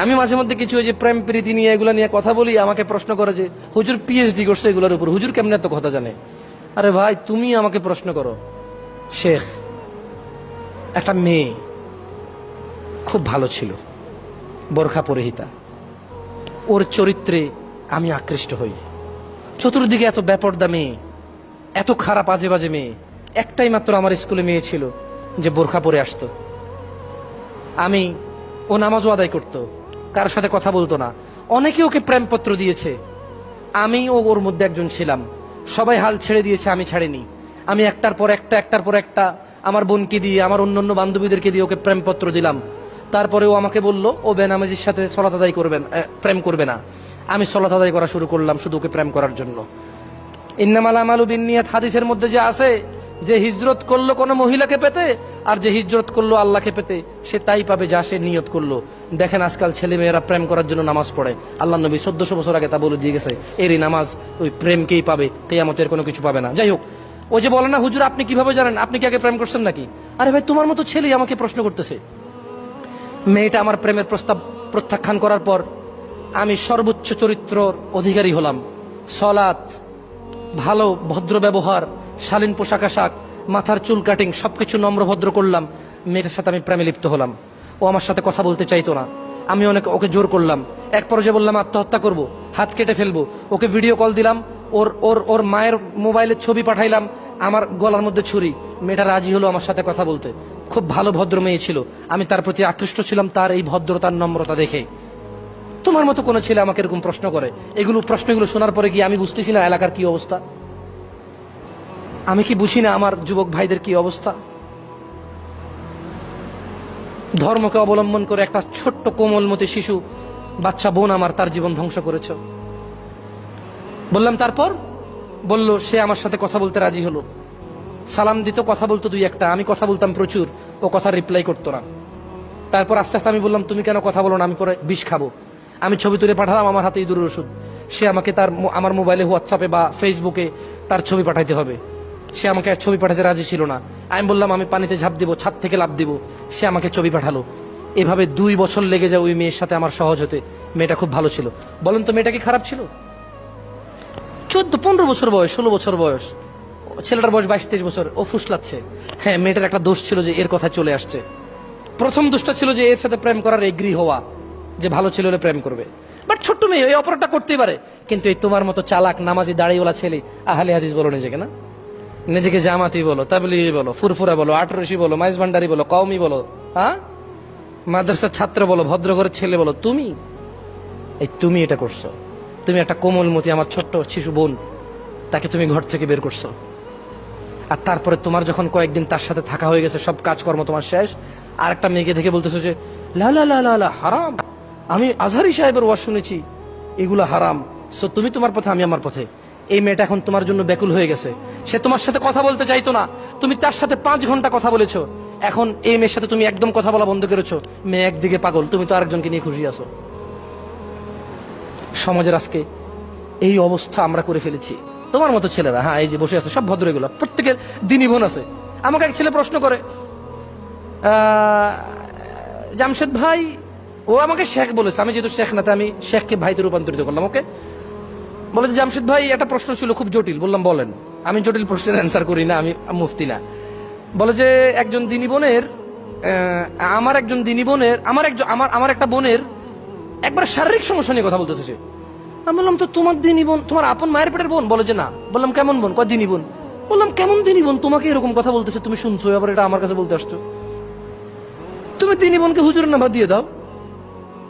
আমি মাঝে মধ্যে কিছু ওই যে প্রেম প্রীতি নিয়ে এগুলো নিয়ে কথা বলি, আমাকে প্রশ্ন করে যে হুজুর পিএইচডি করছে এগুলোর উপর, হুজুর কেমনে এত কথা জানে? আরে ভাই, তুমি আমাকে প্রশ্ন করো। শেখ, একটা মেয়ে খুব ভালো ছিল, বোরখা পরিহিতা, ওর চরিত্রে আমি আকৃষ্ট হই। চতুর্দিকে এত বেপরদা মেয়ে, এত খারাপ আজে বাজে মেয়ে, একটাই মাত্র আমার স্কুলে মেয়ে ছিল যে বোরখা পরে আসতো। ও নামাজও আদায় করতো, কারোর সাথে কথা বলতো না, অনেকে ওকে প্রেমপত্র দিয়েছে, ওর মধ্যে একজন ছিলাম। সবাই হাল ছেড়ে দিয়েছে, আমি ছাড়িনি। আমি একটার পর একটা আমার বোনকে দিয়ে, আমার অন্যান্য বান্ধবীদেরকে দিয়ে ওকে প্রেমপত্র দিলাম। তারপরে ও আমাকে বলল ও বেনামাজির সাথে সলাত আদায় প্রেম করবে না। আমি সলাত আদায় করা শুরু করলাম শুধু ওকে প্রেম করার জন্য। ইন্নামাল আমালু বিন্নিয়াত হাদিসের মধ্যে যে আছে যে হিজরত করলো কোনো মহিলাকে পেতে, আর যে হিজরত করলো আল্লাহকে পেতে, সে তাই পাবে যা সে নিয়ত করলো। দেখেন আজকাল ছেলে মেয়েরা প্রেম করার জন্য নামাজ পড়ে, আল্লাহ নবী 1400 বছর আগে তা বলে দিয়ে গেছে, এরই নামাজ ওই প্রেমকেই পাবে, কিয়ামতের কোনো কিছু পাবে না। যাই হোক, ও যে বলে না হুজুর আপনি কিভাবে জানেন, আপনি কি আগে প্রেম করছেন নাকি? আরে ভাই, তোমার মতো ছেলেই আমাকে প্রশ্ন করতেছে। মেয়েটা আমার প্রেমের প্রস্তাব প্রত্যাখ্যান করার পর আমি সর্বোচ্চ চরিত্রর অধিকারী হলাম। সলাত, ভালো ভদ্র ব্যবহার, শালীন পোশাক আশাক, মাথার চুল কাটিং, সবকিছু নম্র ভদ্র করলাম। মেয়েটার সাথে আমি প্রেমে লিপ্ত হলাম। ও আমার সাথে কথা বলতে চাইতো না, আমি ওকে জোর করলাম। এক পর্যায়ে বললাম আত্মহত্যা করব, হাত কেটে ফেলবো। ওকে ভিডিও কল দিলাম, ওর ওর ওর মায়ের মোবাইলের ছবি পাঠাইলাম, আমার গলার মধ্যে ছুরি। মেয়েটা রাজি হলো আমার সাথে কথা বলতে। খুব ভালো ভদ্র মেয়ে ছিল, আমি তার প্রতি আকৃষ্ট ছিলাম তার এই ভদ্রতার নম্রতা দেখে। তোমার মতো কোনো ছেলে আমাকে এরকম প্রশ্ন করে, প্রশ্নগুলো শোনার পরে কি আমি বুঝতেছি না এলাকার কি অবস্থা? আমি কি বুঝি না আমার যুবক ভাইদের কি অবস্থা? ধর্মকে অবলম্বন করে একটা ছোট্ট কোমলমতি শিশু বাচ্চা বোন আমার, তার জীবন ধ্বংস করেছ। বললাম, তারপর বলল সে আমার সাথে কথা বলতে রাজি হলো। সালাম দিত, কথা বলতো দুই একটা, আমি কথা বলতাম প্রচুর, ও কথা রিপ্লাই করতো না। তারপর আস্তে আস্তে আমি বললাম তুমি কেন কথা বলো না, আমি পরে বিষ খাবো। আমি ছবি তুলে পাঠালাম আমার হাতে ইঁদুরের ওষুধ। সে আমাকে আমার মোবাইলে হোয়াটসঅ্যাপে বা ফেসবুকে তার ছবি পাঠাইতে হবে। সে আমাকে ছবি পাঠাতে রাজি ছিল না। আমি বললাম আমি পানিতে ঝাঁপ দিব, ছাদ থেকে লাফ দিব। সে আমাকে ছবি পাঠালো। এভাবে 2 বছর লেগে যায় ওই মেয়ের সাথে আমার সহজ হতে। মেয়েটা খুব ভালো ছিল। বলেন তো মেয়েটা কি খারাপ ছিল? 14-15 বছর বয়স, 16 বছর বয়স, ছেলেটার বয়স 22-23 বছর। ও ফুসলাচ্ছে। হ্যাঁ, মেয়েটার একটা দোষ ছিল যে এর কথা চলে আসছে। প্রথম দোষটা ছিল যে এর সাথে প্রেম করার এগ্রি হওয়া, যে ভালো ছেলে হলে প্রেম করবে। বাট ছোট্ট মেয়ে, এই অপরাধটা করতেই পারে। কিন্তু এই তোমার মতো চালাক নামাজি দাড়িওয়ালা ছেলে, আহলে হাদিস বলো নিজেকে, না নিজেকে জামাতি বলো, তাবলিগি বলো, ফুরফুরা বলো, আটরশি বলো, মাইজ ভান্ডারি বলো, কওমি বলো, হ্যাঁ মাদ্রাসার ছাত্র বলো, ভদ্র ঘরের ছেলে বলো, তুমি এটা করছো। তুমি একটা কোমলমতি আমার ছোট্ট শিশু বোন, তাকে তুমি ঘর থেকে বের করছো। আর তারপরে তোমার যখন কয়েকদিন তার সাথে থাকা হয়ে গেছে, সব কাজকর্ম তোমার শেষ, আর একটা মেয়েকে দেখে বলতেছো যে লা লা লা লা লা হারাম, আমি আজহারি সাহেবের ওয়াজ শুনেছি, এগুলো হারাম। সো তুমি তোমার পথে, আমি আমার পথে। এই মেয়েটা এখন তোমার জন্য ব্যাকুল হয়ে গেছে। সে তোমার সাথে কথা বলতে চাইতো না, তুমি তার সাথে 5 ঘন্টা কথা বলেছো। এখন এই মেয়ের সাথে তুমি একদম কথা বলা বন্ধ করেছো। মেয়ে একদিকে পাগল, তুমি তো আরেকজনকে নিয়ে খুশি আছো। সমাজের আজকে এই অবস্থা আমরা করে ফেলেছি। তোমার মতো ছেলেরা, হ্যাঁ এই যে বসে আছে, সব ভদ্র, এগুলো প্রত্যেকের দিনী বোন আছে। আমাকে এক ছেলে প্রশ্ন করে, জামশেদ ভাই, ও আমাকে শেখ বলেছে, আমি যেহেতু শেখ না তাই আমি শেখকে ভাইতে রূপান্তরিত করলাম। ওকে বলেছে জামশেদ ভাই একটা প্রশ্ন ছিল খুব জটিল। বললাম বলেন। আমি জটিল প্রশ্নের অ্যান্সার করি না, আমি মুফতি না। বলে যে একজন দিনী বোনের, আমার একটা বোনের একবার শারীরিক সমস্যা নিয়ে কথা বলতেছে সে। আমি বললাম তো তোমার দিনী বোন, তোমার আপন মায়ের পেটের বোন? বলে যে না। বললাম কেমন বোন? কয় দিনী বোন। বললাম কেমন দিনী বোন, তোমাকে এরকম কথা বলতেছে, তুমি শুনছো, আবার এটা আমার কাছে বলতে আসছো? তুমি দিনী বোনকে হুজুরের নাম্বার দিয়ে দাও।